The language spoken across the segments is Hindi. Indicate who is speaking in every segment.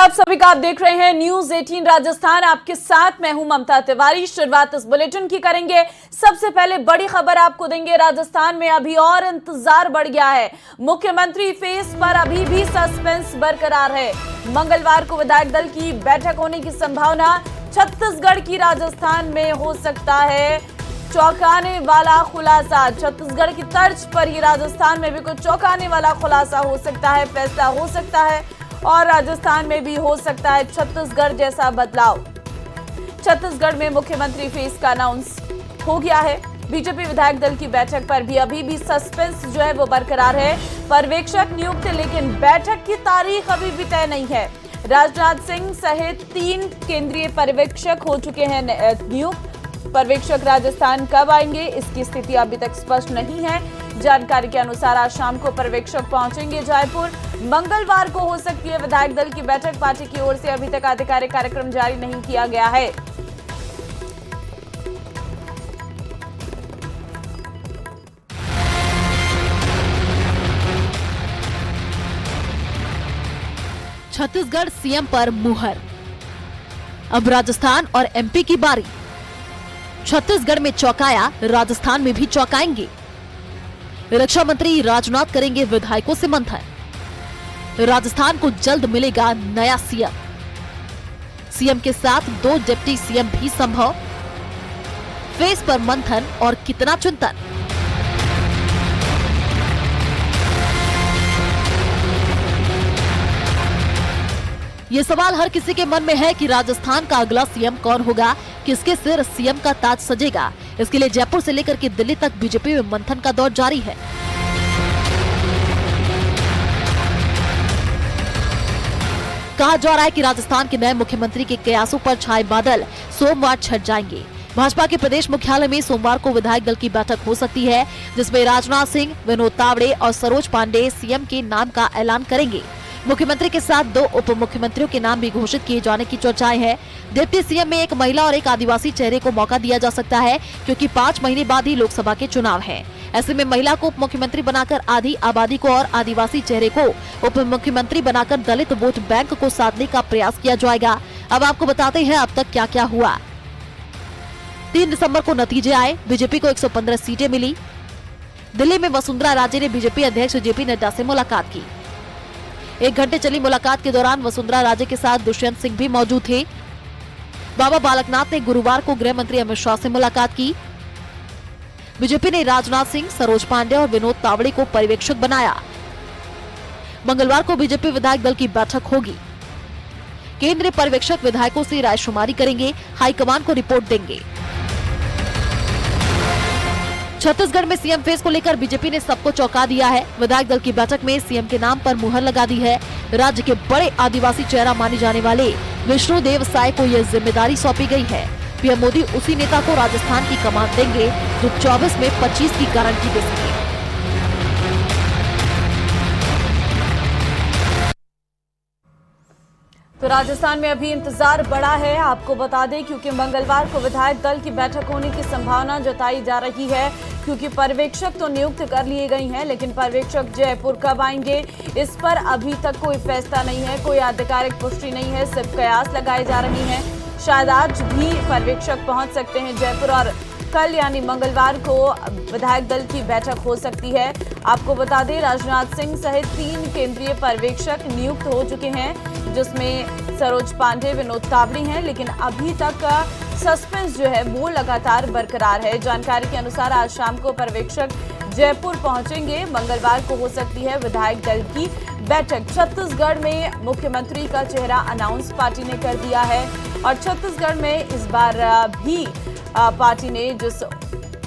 Speaker 1: आप सभी का आप देख रहे हैं न्यूज 18 राजस्थान। आपके साथ मैं हूं ममता तिवारी। शुरुआत इस बुलेटिन की करेंगे। सबसे पहले बड़ी खबर आपको देंगे। राजस्थान में अभी और इंतजार बढ़ गया है। मुख्यमंत्री फेस पर अभी भी सस्पेंस बरकरार है। मंगलवार को विधायक दल की बैठक होने की संभावना। छत्तीसगढ़ की राजस्थान में हो सकता है चौंकाने वाला खुलासा। छत्तीसगढ़ की तर्ज पर ही राजस्थान में भी कुछ चौंकाने वाला खुलासा हो सकता है, फैसला हो सकता है और राजस्थान में भी हो सकता है छत्तीसगढ़ जैसा बदलाव। छत्तीसगढ़ में मुख्यमंत्री फेस का अनाउंस हो गया है। बीजेपी विधायक दल की बैठक पर भी अभी भी सस्पेंस जो है वो बरकरार है। पर्यवेक्षक नियुक्त, लेकिन बैठक की तारीख अभी भी तय नहीं है। राजनाथ सिंह सहित 3 केंद्रीय पर्यवेक्षक हो चुके हैं नियुक्त। पर्यवेक्षक राजस्थान कब आएंगे इसकी स्थिति अभी तक स्पष्ट नहीं है। जानकारी के अनुसार आज शाम को पर्यवेक्षक पहुंचेंगे जयपुर। मंगलवार को हो सकती है विधायक दल की बैठक। पार्टी की ओर से अभी तक आधिकारिक कार्यक्रम जारी नहीं किया गया है।
Speaker 2: छत्तीसगढ़ सीएम पर मुहर। अब राजस्थान और एमपी की बारी। छत्तीसगढ़ में चौंकाया, राजस्थान में भी चौंकाएंगे। रक्षा मंत्री राजनाथ करेंगे विधायकों से मंथन। राजस्थान को जल्द मिलेगा नया सीएम। सीएम के साथ 2 डिप्टी सीएम भी संभव। फेस पर मंथन और कितना चिंतन। ये सवाल हर किसी के मन में है कि राजस्थान का अगला सीएम कौन होगा, किसके सिर सीएम का ताज सजेगा। इसके लिए जयपुर से लेकर के दिल्ली तक बीजेपी में मंथन का दौर जारी है। कहा जा रहा है कि राजस्थान के नए मुख्यमंत्री के कयासों पर छाए बादल सोमवार छट जाएंगे। भाजपा के प्रदेश मुख्यालय में सोमवार को विधायक दल की बैठक हो सकती है, जिसमें राजनाथ सिंह, विनोद तावड़े और सरोज पांडे सीएम के नाम का ऐलान करेंगे। मुख्यमंत्री के साथ 2 उप मुख्यमंत्रियों के नाम भी घोषित किए जाने की चर्चाएं हैं। डिप्टी सीएम में एक महिला और एक आदिवासी चेहरे को मौका दिया जा सकता है, क्योंकि 5 महीने बाद ही लोकसभा के चुनाव हैं। ऐसे में महिला को उप मुख्यमंत्री बनाकर आधी आबादी को और आदिवासी चेहरे को उप मुख्यमंत्री बनाकर दलित वोट बैंक को साधने का प्रयास किया जाएगा। अब आपको बताते हैं अब तक क्या क्या हुआ। 3 दिसंबर को नतीजे आए। बीजेपी को 115 सीटें मिली। दिल्ली में वसुंधरा राजे ने बीजेपी अध्यक्ष जेपी नड्डा से मुलाकात की। 1 घंटे चली मुलाकात के दौरान वसुंधरा राजे के साथ दुष्यंत सिंह भी मौजूद थे। बाबा बालकनाथ ने गुरुवार को गृह मंत्री अमित शाह से मुलाकात की। बीजेपी ने राजनाथ सिंह, सरोज पांडे और विनोद तावड़े को पर्यवेक्षक बनाया। मंगलवार को बीजेपी विधायक दल की बैठक होगी। केंद्रीय पर्यवेक्षक विधायकों से रायशुमारी करेंगे, हाईकमान को रिपोर्ट देंगे। छत्तीसगढ़ में सीएम फेस को लेकर बीजेपी ने सबको चौंका दिया है। विधायक दल की बैठक में सीएम के नाम पर मुहर लगा दी है। राज्य के बड़े आदिवासी चेहरा माने जाने वाले विष्णुदेव साय को यह जिम्मेदारी सौंपी गई है। पीएम मोदी उसी नेता को राजस्थान की कमान देंगे जो 24 में 25 की गारंटी दे सके।
Speaker 1: तो राजस्थान में अभी इंतजार बड़ा है। आपको बता दें क्योंकि मंगलवार को विधायक दल की बैठक होने की संभावना जताई जा रही है, क्योंकि पर्यवेक्षक तो नियुक्त कर लिए गई हैं, लेकिन पर्यवेक्षक जयपुर कब आएंगे इस पर अभी तक कोई फैसला नहीं है, कोई आधिकारिक पुष्टि नहीं है, सिर्फ कयास लगाए जा रही हैं। शायद आज भी पर्यवेक्षक पहुंच सकते हैं जयपुर और कल यानी मंगलवार को विधायक दल की बैठक हो सकती है। आपको बता दें राजनाथ सिंह सहित 3 केंद्रीय पर्यवेक्षक नियुक्त हो चुके हैं, जिसमें सरोज पांडे, विनोद तावड़े हैं, लेकिन अभी तक सस्पेंस जो है वो लगातार बरकरार है। जानकारी के अनुसार आज शाम को पर्यवेक्षक जयपुर पहुंचेंगे। मंगलवार को हो सकती है विधायक दल की बैठक। छत्तीसगढ़ में मुख्यमंत्री का चेहरा अनाउंस पार्टी ने कर दिया है और छत्तीसगढ़ में इस बार भी पार्टी ने जिस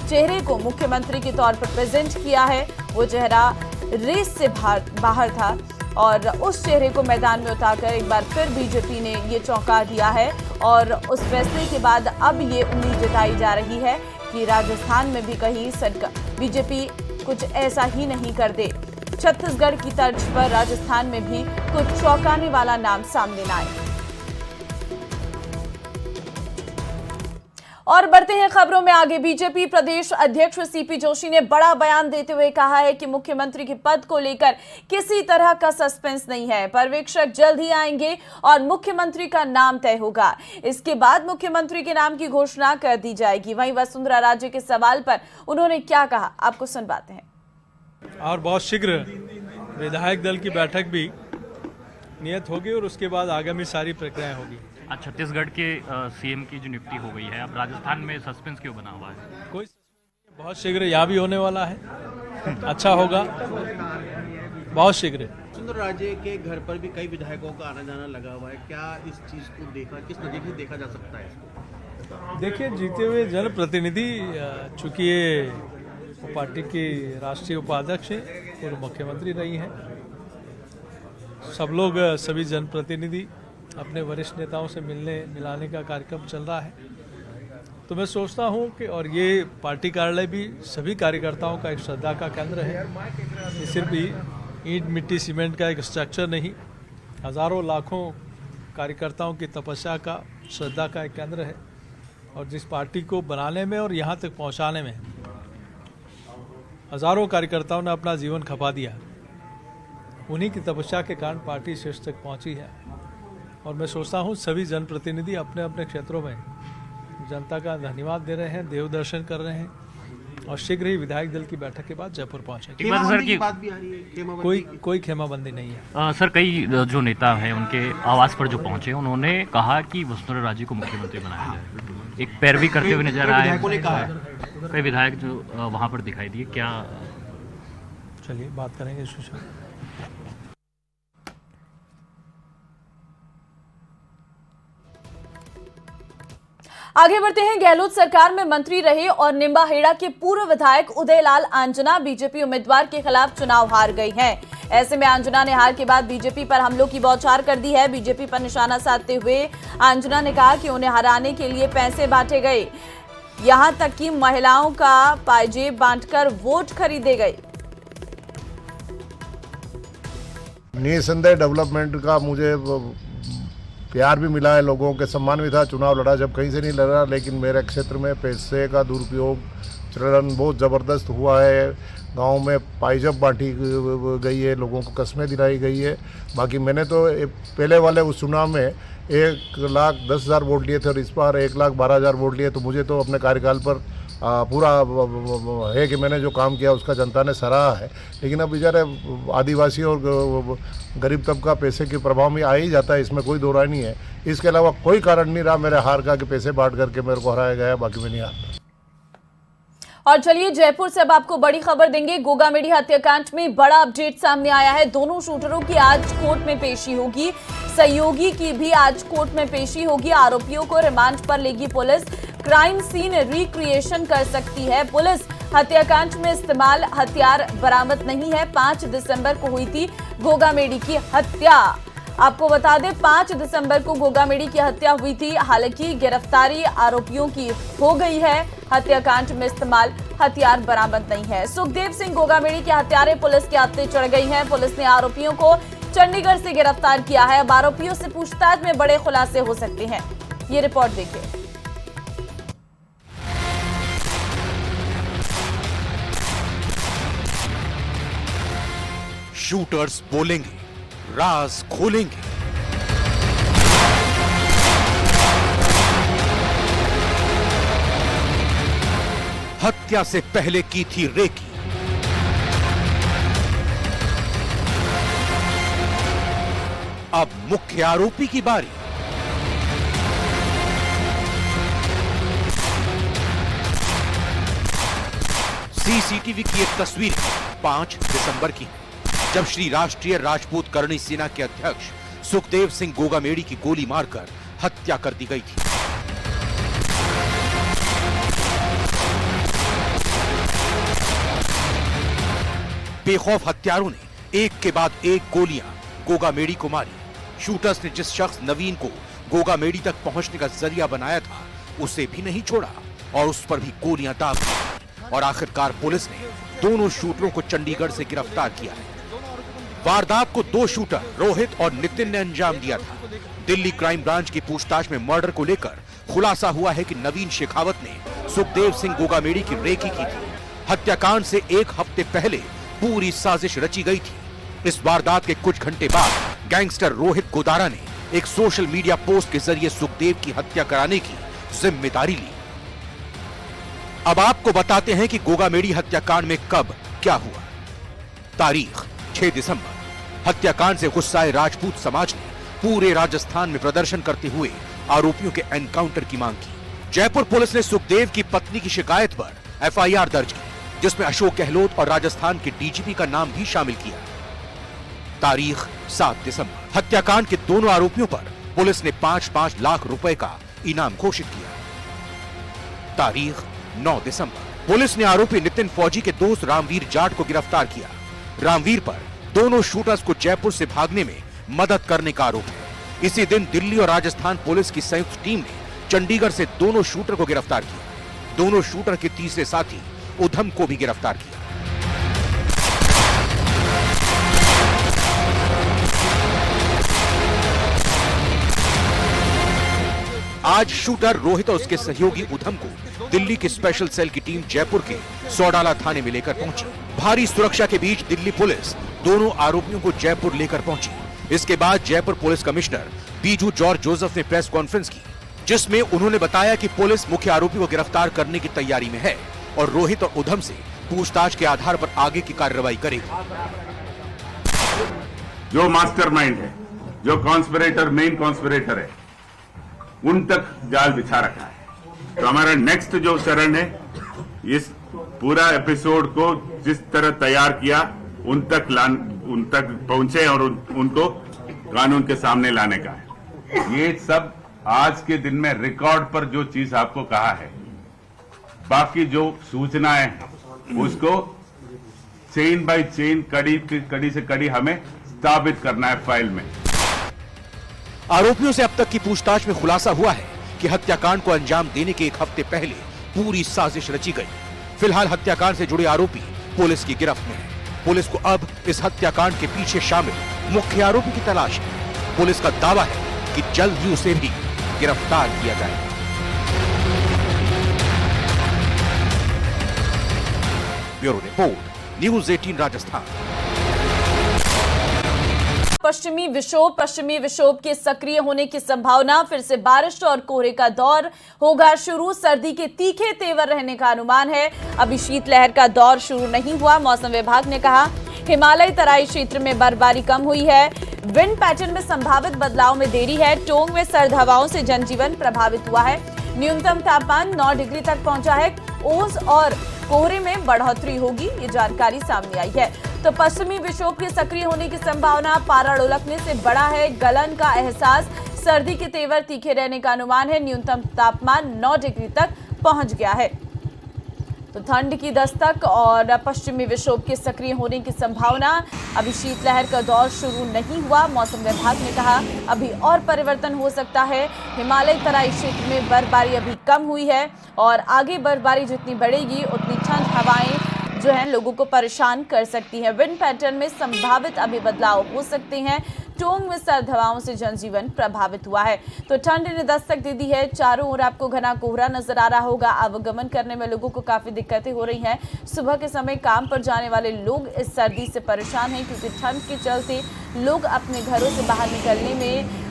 Speaker 1: चेहरे को मुख्यमंत्री के तौर पर प्रेजेंट किया है वो चेहरा रेस से बाहर था और उस चेहरे को मैदान में उतारकर एक बार फिर बीजेपी ने ये चौंका दिया है। और उस फैसले के बाद अब ये उम्मीद जताई जा रही है कि राजस्थान में भी कहीं बीजेपी कुछ ऐसा ही नहीं कर दे, छत्तीसगढ़ की तर्ज पर राजस्थान में भी कुछ चौंकाने वाला नाम सामने न आए। और बढ़ते हैं खबरों में आगे। बीजेपी प्रदेश अध्यक्ष सीपी जोशी ने बड़ा बयान देते हुए कहा है कि मुख्यमंत्री के पद को लेकर किसी तरह का सस्पेंस नहीं है। पर्यवेक्षक जल्द ही आएंगे और मुख्यमंत्री का नाम तय होगा। इसके बाद मुख्यमंत्री के नाम की घोषणा कर दी जाएगी। वहीं वसुंधरा राजे के सवाल पर उन्होंने क्या कहा, आपको सुनवाते हैं।
Speaker 3: और बहुत शीघ्र विधायक दल की बैठक भी नियत होगी और उसके बाद आगामी सारी प्रक्रियाएं होगी।
Speaker 4: छत्तीसगढ़ के सीएम की जो नियुक्ति हो गई है, अब राजस्थान में सस्पेंस क्यों बना हुआ है?
Speaker 3: कोई बहुत शीघ्र यहाँ भी होने वाला है, अच्छा होगा, बहुत शीघ्र।
Speaker 5: वसुंधरा राजे के घर पर भी कई विधायकों का आना जाना लगा हुआ है, क्या इस चीज को किस नजरिए से देखा जा सकता है?
Speaker 3: देखिए, जीते हुए जनप्रतिनिधि, चूंकि ये पार्टी की राष्ट्रीय उपाध्यक्ष है और मुख्यमंत्री रही हैं, सब लोग, सभी जनप्रतिनिधि अपने वरिष्ठ नेताओं से मिलाने का कार्यक्रम चल रहा है। तो मैं सोचता हूं कि, और ये पार्टी कार्यालय भी सभी कार्यकर्ताओं का एक श्रद्धा का केंद्र है। ये सिर्फ ईंट मिट्टी सीमेंट का एक स्ट्रक्चर नहीं, हजारों लाखों कार्यकर्ताओं की तपस्या का, श्रद्धा का एक केंद्र है। और जिस पार्टी को बनाने में और यहाँ तक पहुँचाने में हजारों कार्यकर्ताओं ने अपना जीवन खपा दिया, उन्हीं की तपस्या के कारण पार्टी शीर्ष तक पहुँची है। और मैं सोचता हूँ सभी जनप्रतिनिधि अपने अपने क्षेत्रों में जनता का धन्यवाद दे रहे हैं, देव दर्शन कर रहे हैं और शीघ्र ही विधायक दल की बैठक के बाद जयपुर पहुंचेंगे। कोई खेमाबंदी नहीं है।
Speaker 4: सर, कई जो नेता हैं उनके आवास पर जो पहुंचे, उन्होंने कहा कि वसुंधरा राजे को मुख्यमंत्री बनाया जाए। एक पैरवी करते हुए नजर आए कई विधायक जो वहां पर दिखाई दिए। क्या,
Speaker 3: चलिए बात करेंगे इस विषय।
Speaker 1: आगे बढ़ते हैं। गहलोत सरकार में मंत्री रहे और निम्बाहेड़ा के पूर्व विधायक उदयलाल आंजना बीजेपी उम्मीदवार के खिलाफ चुनाव हार गए हैं। ऐसे में आंजना ने हार के बाद बीजेपी पर हमलों की बौछार कर दी है। बीजेपी पर निशाना साधते हुए आंजना ने कहा कि उन्हें हराने के लिए पैसे बांटे गए, यहां तक कि महिलाओं का पायजेब बांटकर वोट खरीदे गए।
Speaker 6: निसंदेह डेवलपमेंट का मुझे प्यार भी मिला है, लोगों के सम्मान भी था। चुनाव लड़ा जब कहीं से नहीं लड़ा, लेकिन मेरे क्षेत्र में पैसे का दुरुपयोग चलन बहुत ज़बरदस्त हुआ है। गांव में पायजब बांटी गई है, लोगों को कस्में दिलाई गई है। बाकी मैंने तो पहले वाले उस चुनाव में 1,10,000 वोट लिए थे और इस बार 1,12,000 वोट लिए। तो मुझे तो अपने कार्यकाल पर पूरा है कि मैंने जो काम किया उसका जनता ने सराहा है। लेकिन अब बेचारे आदिवासी और गरीब तबका पैसे के प्रभाव में आ ही जाता है, इसमें कोई दो राय नहीं है। इसके अलावा कोई कारण नहीं रहा मेरे हार का कि पैसे बांट करके मेरे को हराया गया, बाकी मैं नहीं हारता।
Speaker 1: और चलिए जयपुर से अब आपको बड़ी खबर देंगे। गोगामेडी हत्याकांड में बड़ा अपडेट सामने आया है। दोनों शूटरों की आज कोर्ट में पेशी होगी, सहयोगी की भी आज कोर्ट में पेशी होगी। आरोपियों को रिमांड पर लेगी पुलिस। क्राइम सीन रिक्रिएशन कर सकती है पुलिस। हत्याकांड में इस्तेमाल हथियार बरामद नहीं है। 5 दिसंबर को हुई थी गोगामेडी की हत्या। आपको बता दें 5 दिसंबर को गोगामेडी की हत्या हुई थी। हालांकि गिरफ्तारी आरोपियों की हो गई है। हत्याकांड में इस्तेमाल हथियार बरामद नहीं है। सुखदेव सिंह गोगामेडी के हत्यारे पुलिस के हत्थे चढ़ गई हैं। पुलिस ने आरोपियों को चंडीगढ़ से गिरफ्तार किया है। अब आरोपियों से पूछताछ में बड़े खुलासे हो सकते हैं। ये रिपोर्ट देखिए।
Speaker 7: शूटर्स बोलेंगे, राज खोलेंगे। हत्या से पहले की थी रेकी। अब मुख्य आरोपी की बारी। सीसीटीवी की एक तस्वीर 5 दिसंबर की, जब श्री राष्ट्रीय राजपूत करणी सेना के अध्यक्ष सुखदेव सिंह गोगामेडी की गोली मारकर हत्या कर दी गई थी। बेखौफ हत्यारों ने एक के बाद एक गोलियां गोगामेडी को मारी। शूटर्स ने जिस शख्स नवीन को गोगामेडी तक पहुंचने का जरिया बनाया था, उसे भी नहीं छोड़ा और उस पर भी गोलियां दाग दी। और आखिरकार पुलिस ने दोनों शूटरों को चंडीगढ़ से गिरफ्तार किया है। वारदात को 2 शूटर रोहित और नितिन ने अंजाम दिया था। दिल्ली क्राइम ब्रांच की पूछताछ में मर्डर को लेकर खुलासा हुआ है कि नवीन शेखावत ने सुखदेव सिंह गोगामेड़ी की रेकी की थी। हत्याकांड से एक हफ्ते पहले पूरी साजिश रची गई थी। इस वारदात के कुछ घंटे बाद गैंगस्टर रोहित गोदारा ने एक सोशल मीडिया पोस्ट के जरिए सुखदेव की हत्या कराने की जिम्मेदारी ली। अब आपको बताते हैं कि गोगामेड़ी हत्याकांड में कब क्या हुआ। तारीख 6 दिसंबर। हत्याकांड से गुस्साए राजपूत समाज ने पूरे राजस्थान में प्रदर्शन करते हुए आरोपियों के एनकाउंटर की मांग की। जयपुर पुलिस ने सुखदेव की पत्नी की शिकायत पर एफआईआर दर्ज की, जिसमें अशोक गहलोत और राजस्थान के डीजीपी का नाम भी शामिल किया। तारीख 7 दिसंबर। हत्याकांड के दोनों आरोपियों पर पुलिस ने 5-5 लाख रुपए का इनाम घोषित किया। तारीख 9 दिसंबर। पुलिस ने आरोपी नितिन फौजी के दोस्त रामवीर जाट को गिरफ्तार किया। रामवीर पर दोनों शूटर्स को जयपुर से भागने में मदद करने का आरोप है। इसी दिन दिल्ली और राजस्थान पुलिस की संयुक्त टीम ने चंडीगढ़ से दोनों शूटर को गिरफ्तार किया। दोनों शूटर के तीसरे साथी उधम को भी गिरफ्तार किया। आज शूटर रोहित और उसके सहयोगी उधम को दिल्ली की स्पेशल सेल की टीम जयपुर के सौडाला थाने में लेकर पहुंची। भारी सुरक्षा के बीच दिल्ली पुलिस दोनों आरोपियों को जयपुर लेकर पहुंची। इसके बाद Jaipur police commissioner Biju George Joseph ने प्रेस कॉन्फ्रेंस की, जिसमें उन्होंने बताया कि पुलिस मुख्य आरोपी को गिरफ्तार करने की तैयारी में है और रोहित और उधम से पूछताछ के आधार पर आगे की कार्रवाई करेगी।
Speaker 8: जो मास्टरमाइंड है, जो कॉन्स्पिरेटर, मेन कॉन्स्पिरेटर है, उन तक जाल बिछा रखा है। तो हमारा नेक्स्ट जो चरण है, इस पूरा एपिसोड को जिस तरह तैयार किया उन तक पहुंचे और उनको कानून के सामने लाने का है। ये सब आज के दिन में रिकॉर्ड पर जो चीज आपको कहा है, बाकी जो सूचनाएं उसको चेन बाय चेन, कड़ी से कड़ी हमें स्थापित करना है फाइल में।
Speaker 7: आरोपियों से अब तक की पूछताछ में खुलासा हुआ है कि हत्याकांड को अंजाम देने के एक हफ्ते पहले पूरी साजिश रची गई। फिलहाल हत्याकांड से जुड़े आरोपी पुलिस की गिरफ्त में है। पुलिस को अब इस हत्याकांड के पीछे शामिल मुख्य आरोपी की तलाश है। पुलिस का दावा है कि जल्द ही उसे भी गिरफ्तार किया जाएगा। Bureau report, news 18 Rajasthan.
Speaker 1: पश्चिमी विक्षोभ के सक्रिय होने की संभावना, फिर से बारिश और कोहरे का दौर होगा शुरू। सर्दी के तीखे तेवर रहने का अनुमान है। अभी शीतलहर का दौर शुरू नहीं हुआ। मौसम विभाग ने कहा हिमालय तराई क्षेत्र में बर्फबारी कम हुई है। विंड पैटर्न में संभावित बदलाव में देरी है। टोंग में सर्द हवाओं से जनजीवन प्रभावित हुआ है। न्यूनतम तापमान 9 डिग्री तक पहुंचा है। ओस और कोहरे में बढ़ोतरी होगी, ये जानकारी सामने आई है। तो पश्चिमी विक्षोभ के सक्रिय होने की संभावना, पारा लुढ़कने से बड़ा है गलन का एहसास। सर्दी के तेवर तीखे रहने का अनुमान है। न्यूनतम तापमान 9 डिग्री तक पहुंच गया है। तो ठंड की दस्तक और पश्चिमी विक्षोभ के सक्रिय होने की संभावना। अभी शीतलहर का दौर शुरू नहीं हुआ। मौसम विभाग ने कहा अभी और परिवर्तन हो सकता है। हिमालय तराई क्षेत्र में बर्फबारी अभी कम हुई है और आगे बर्फबारी जितनी बढ़ेगी उतनी ठंड हवाएं जो है लोगों को परेशान कर सकती हैं। विंड पैटर्न में संभावित अभी बदलाव हो सकते हैं। टोंग में सर्द हवाओं से जनजीवन प्रभावित हुआ है। तो ठंड ने दस्तक दे दी है। चारों ओर आपको घना कोहरा नजर आ रहा होगा। आवागमन करने में लोगों को काफी दिक्कतें हो रही हैं। सुबह के समय काम पर जाने वाले लोग इस सर्दी से परेशान हैं, क्योंकि ठंड के चलते लोग अपने घरों से बाहर निकलने में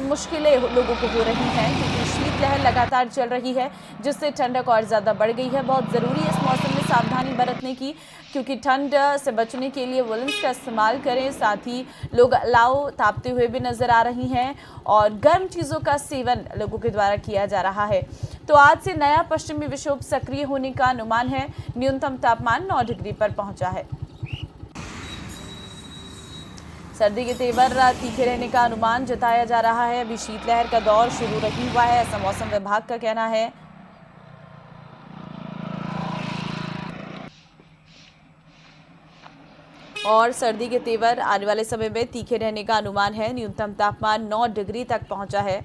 Speaker 1: मुश्किलें लोगों को हो रही हैं, क्योंकि शीतलहर लगातार चल रही है, जिससे ठंडक और ज़्यादा बढ़ गई है। बहुत ज़रूरी है इस मौसम में सावधानी बरतने की, क्योंकि ठंड से बचने के लिए वुलन्स का इस्तेमाल करें। साथ ही लोग अलाव तापते हुए भी नज़र आ रही हैं और गर्म चीज़ों का सेवन लोगों के द्वारा किया जा रहा है। तो आज से नया पश्चिमी विक्षोभ सक्रिय होने का अनुमान है। न्यूनतम तापमान 9 डिग्री पर पहुंचा है। सर्दी के तेवर तीखे रहने का अनुमान जताया जा रहा है। अभी शीतलहर का दौर शुरू नहीं हुआ है, ऐसा मौसम विभाग का कहना है। और सर्दी के तेवर आने वाले समय में तीखे रहने का अनुमान है। न्यूनतम तापमान 9 डिग्री तक पहुंचा है।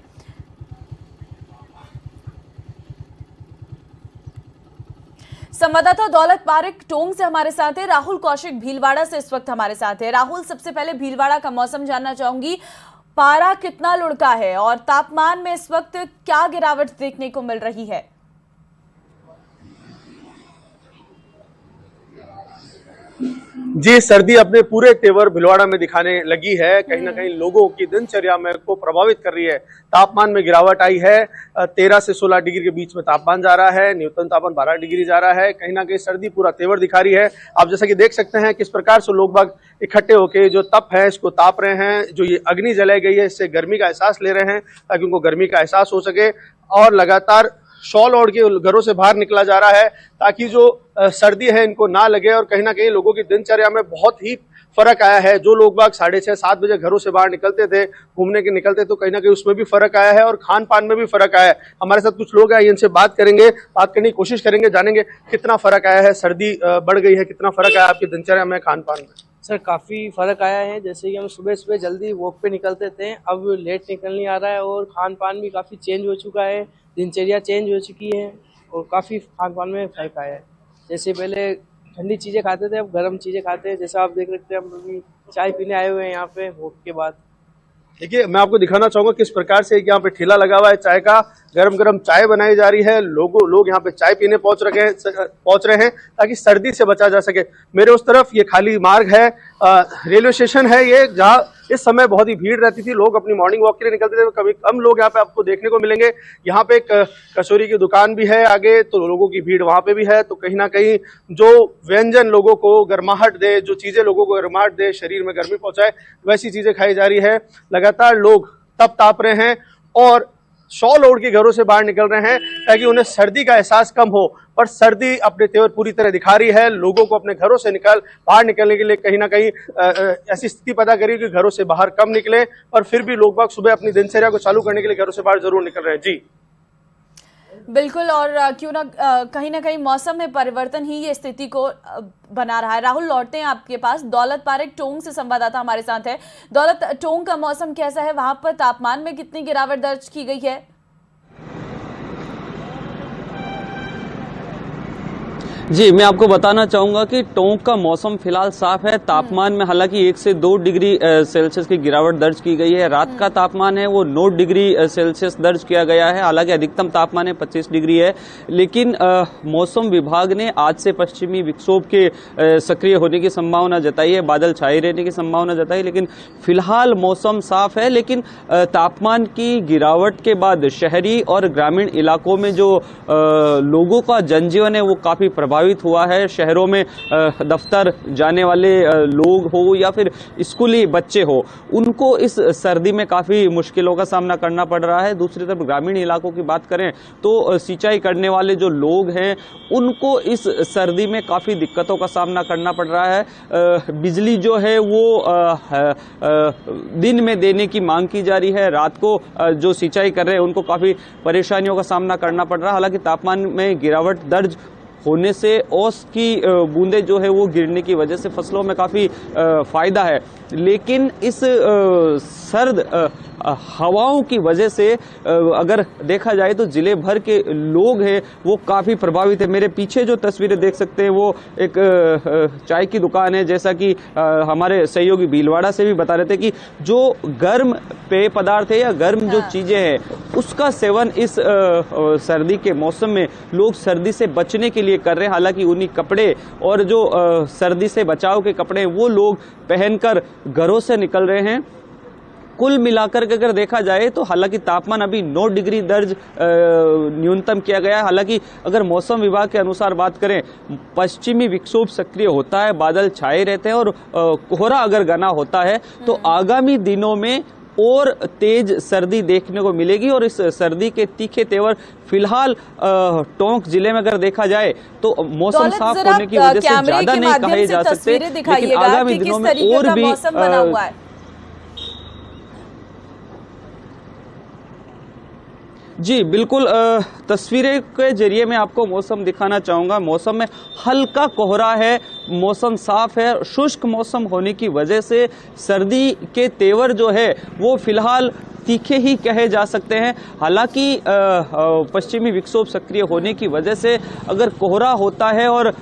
Speaker 1: संवाददाता दौलत पारिक टोंग से हमारे साथ है। राहुल कौशिक भीलवाड़ा से इस वक्त हमारे साथ है। राहुल, सबसे पहले भीलवाड़ा का मौसम जानना चाहूंगी। पारा कितना लुढ़का है और तापमान में इस वक्त क्या गिरावट देखने को मिल रही है?
Speaker 9: जी, सर्दी अपने पूरे तेवर भीलवाड़ा में दिखाने लगी है। कहीं ना कहीं लोगों की दिनचर्या में को प्रभावित कर रही है। तापमान में गिरावट आई है। 13 से 16 डिग्री के बीच में तापमान जा रहा है। न्यूनतम तापमान 12 डिग्री जा रहा है। कहीं ना कहीं सर्दी पूरा तेवर दिखा रही है। आप जैसा कि देख सकते हैं किस प्रकार से लोग बाग इकट्ठे होकर जो तप है इसको ताप रहे हैं। जो ये अग्नि जलाई गई है इससे गर्मी का एहसास ले रहे हैं ताकि उनको गर्मी का एहसास हो सके। और लगातार शॉल ओढ़ के घरों से बाहर निकला जा रहा है ताकि जो सर्दी है इनको ना लगे। और कहीं ना कहीं लोगों की दिनचर्या में बहुत ही फर्क आया है। जो लोग बाग 6:30-7 बजे घरों से बाहर निकलते थे, घूमने के निकलते, तो कहीं ना कहीं उसमें भी फर्क आया है और खान पान में भी फर्क आया है। हमारे साथ कुछ लोग हैं, इनसे बात करेंगे, बात करने की कोशिश करेंगे, जानेंगे कितना फर्क आया है, सर्दी बढ़ गई है, कितना फर्क आया आपकी दिनचर्या में, खान पान में।
Speaker 10: सर काफ़ी फ़र्क आया है। जैसे कि हम सुबह सुबह जल्दी वॉक पे निकलते थे, अब लेट निकल नहीं आ रहा है और खान पान भी काफ़ी चेंज हो चुका है, दिनचर्या चेंज हो चुकी है और काफ़ी खान पान में फ़र्क आया है। जैसे पहले ठंडी चीज़ें खाते थे, अब गर्म चीज़ें खाते हैं। जैसा आप देख सकते हैं, हम अभी चाय पीने आए हुए हैं यहाँ पे वॉक के बाद।
Speaker 9: देखिए, मैं आपको दिखाना चाहूंगा किस प्रकार से यहाँ पे ठेला लगा हुआ है चाय का। गरम गरम चाय बनाई जा रही है। लोग यहाँ पे चाय पीने पहुंच रहे हैं ताकि सर्दी से बचा जा सके। मेरे उस तरफ ये खाली मार्ग है, रेलवे स्टेशन है ये, जहाँ इस समय बहुत ही भीड़ रहती थी। लोग अपनी मॉर्निंग वॉक के लिए निकलते थे। कभी कम लोग यहाँ पे आपको देखने को मिलेंगे। यहाँ पे एक कचौरी की दुकान भी है आगे, तो लोगों की भीड़ वहां पे भी है। तो कहीं ना कहीं जो व्यंजन लोगों को गर्माहट दे, जो चीजें लोगों को गर्माहट दे, शरीर में गर्मी पहुंचाए, वैसी चीजें खाई जा रही है। लगातार लोग तप ताप रहे हैं और शॉल ओढ़ के घरों से बाहर निकल रहे हैं ताकि उन्हें सर्दी का एहसास कम हो। पर सर्दी अपने तेवर पूरी तरह दिखा रही है। लोगों को अपने घरों से बाहर निकलने के लिए कहीं ना कहीं ऐसी स्थिति पैदा करी कि घरों से बाहर कम निकले, पर फिर भी लोग बाग सुबह अपनी दिनचर्या को चालू करने के लिए घरों से बाहर जरूर निकल रहे हैं। जी
Speaker 1: बिल्कुल, और क्यों ना कहीं मौसम में परिवर्तन ही ये स्थिति को बना रहा है। राहुल, लौटते हैं आपके पास। दौलत पारेख टोंक से संवाददाता हमारे साथ है। दौलत, टोंक का मौसम कैसा है? वहां पर तापमान में कितनी गिरावट दर्ज की गई है?
Speaker 11: जी, मैं आपको बताना चाहूँगा कि टोंक का मौसम फिलहाल साफ है। तापमान में हालांकि 1 से 2 डिग्री सेल्सियस की गिरावट दर्ज की गई है। रात का तापमान है वो 9 डिग्री सेल्सियस दर्ज किया गया है। हालांकि अधिकतम तापमान है 25 डिग्री है। लेकिन मौसम विभाग ने आज से पश्चिमी विक्षोभ के सक्रिय होने की संभावना जताई है, बादल छाए रहने की संभावना जताई। लेकिन फिलहाल मौसम साफ है। लेकिन तापमान की गिरावट के बाद शहरी और ग्रामीण इलाकों में जो लोगों का जनजीवन है वो काफी प्रभावित हुआ है। शहरों में दफ्तर जाने वाले लोग हो या फिर स्कूली बच्चे हो, उनको इस सर्दी में काफ़ी मुश्किलों का सामना करना पड़ रहा है। दूसरी तरफ ग्रामीण इलाकों की बात करें तो सिंचाई करने वाले जो लोग हैं उनको इस सर्दी में काफ़ी दिक्कतों का सामना करना पड़ रहा है। बिजली जो है वो दिन में देने की मांग की जा रही है। रात को जो सिंचाई कर रहे हैं उनको काफ़ी परेशानियों का सामना करना पड़ रहा है। हालांकि तापमान में गिरावट दर्ज होने से ओस की बूंदें जो है वो गिरने की वजह से फसलों में काफ़ी फायदा है। लेकिन इस सर्द हवाओं की वजह से अगर देखा जाए तो जिले भर के लोग हैं वो काफ़ी प्रभावित है। मेरे पीछे जो तस्वीरें देख सकते हैं वो एक चाय की दुकान है। जैसा कि हमारे सहयोगी भीलवाड़ा से भी बता रहे थे कि जो गर्म पेय पदार्थ है या गर्म जो चीज़ें हैं उसका सेवन इस सर्दी के मौसम में लोग सर्दी से बचने के लिए कर रहे हैं। हालांकि उन्हीं कपड़े और जो सर्दी से बचाव के कपड़े हैं वो लोग पहनकर घरों से निकल रहे हैं। कुल मिलाकर के अगर देखा जाए तो हालांकि तापमान अभी 9 डिग्री दर्ज न्यूनतम किया गया है। हालांकि अगर मौसम विभाग के अनुसार बात करें, पश्चिमी विक्षोभ सक्रिय होता है, बादल छाए रहते हैं और कोहरा अगर घना होता है तो आगामी दिनों में और तेज सर्दी देखने को मिलेगी। और इस सर्दी के तीखे तेवर फिलहाल टोंक जिले में अगर देखा जाए तो मौसम साफ होने की वजह से ज्यादा नहीं कहे जा सकते, लेकिन आगामी दिनों में और भी जी बिल्कुल तस्वीरें के जरिए मैं आपको मौसम दिखाना चाहूँगा। मौसम में हल्का कोहरा है, मौसम साफ है। शुष्क मौसम होने की वजह से सर्दी के तेवर जो है वो फिलहाल तीखे ही कहे जा सकते हैं। हालांकि पश्चिमी विक्षोभ सक्रिय होने की वजह से अगर कोहरा होता है और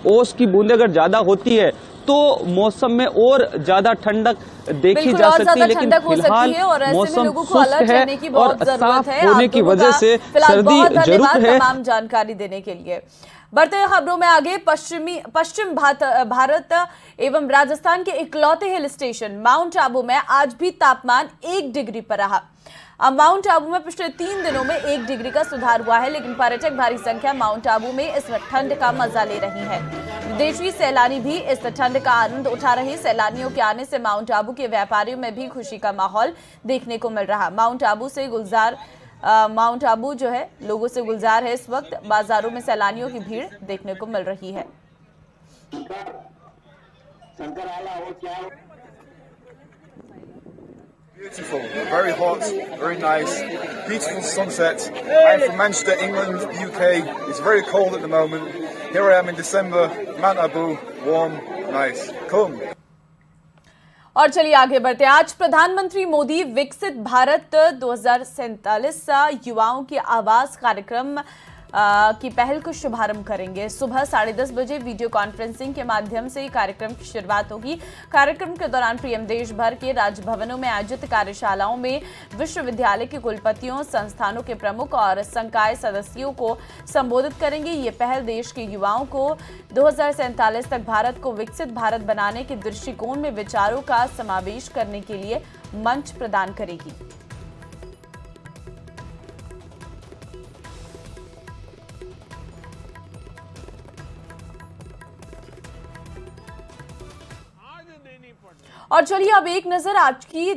Speaker 11: ओस की बूंदें अगर ज़्यादा होती है तो मौसम में और ज्यादा ठंडक देखी
Speaker 1: बिल्कुल,
Speaker 11: जा
Speaker 1: और
Speaker 11: सकती है,
Speaker 1: ज्यादा
Speaker 11: लेकिन
Speaker 1: ठंडक हो सकती
Speaker 11: फिलहाल
Speaker 1: है और ऐसे में
Speaker 11: मौसम
Speaker 1: लोगों को अलर्ट
Speaker 11: शुष्क है
Speaker 1: रहने की
Speaker 11: और
Speaker 1: बहुत
Speaker 11: साफ
Speaker 1: जरूरत है।
Speaker 11: होने
Speaker 1: आप
Speaker 11: की
Speaker 1: लोगों
Speaker 11: वजह
Speaker 1: का
Speaker 11: से
Speaker 1: फिलहाल
Speaker 11: सर्दी
Speaker 1: बहुत
Speaker 11: जरूर
Speaker 1: धन्यवाद
Speaker 11: है।
Speaker 1: तमाम जानकारी देने के लिए। बढ़ते हैं खबरों में आगे। पश्चिम भारत एवं राजस्थान के इकलौते हिल स्टेशन माउंट आबू में आज भी तापमान 1 डिग्री पर रहा। अब माउंट आबू में पिछले 3 दिनों में 1 डिग्री का सुधार हुआ है, लेकिन पर्यटक भारी संख्या माउंट आबू में इस ठंड का मजा ले रही है। विदेशी सैलानी भी इस ठंड का आनंद उठा रहे। सैलानियों के आने से माउंट आबू के व्यापारियों में भी खुशी का माहौल देखने को मिल रहा। माउंट आबू जो है लोगों से गुलजार है। इस वक्त बाजारों में सैलानियों की भीड़ देखने को मिल रही है।
Speaker 12: Beautiful, very hot, very nice, beautiful sunset. I'm from Manchester, England, UK. It's very cold at the moment. Here I am in December, Mount Abu, warm, nice. Come.
Speaker 1: और चलिए आगे बढ़ते हैं। आज प्रधानमंत्री मोदी विकसित भारत 2047 युवाओं की आवाज कार्यक्रम की पहल को शुभारंभ करेंगे। सुबह 10:30 बजे वीडियो कॉन्फ्रेंसिंग के माध्यम से कार्यक्रम की शुरुआत होगी। कार्यक्रम के दौरान पीएम देश भर के राजभवनों में आयोजित कार्यशालाओं में विश्वविद्यालय के कुलपतियों, संस्थानों के प्रमुख और संकाय सदस्यों को संबोधित करेंगे। ये पहल देश के युवाओं को 2047 तक भारत को विकसित भारत बनाने के दृष्टिकोण में विचारों का समावेश करने के लिए मंच प्रदान करेगी। और चलिए अब एक नजर आज की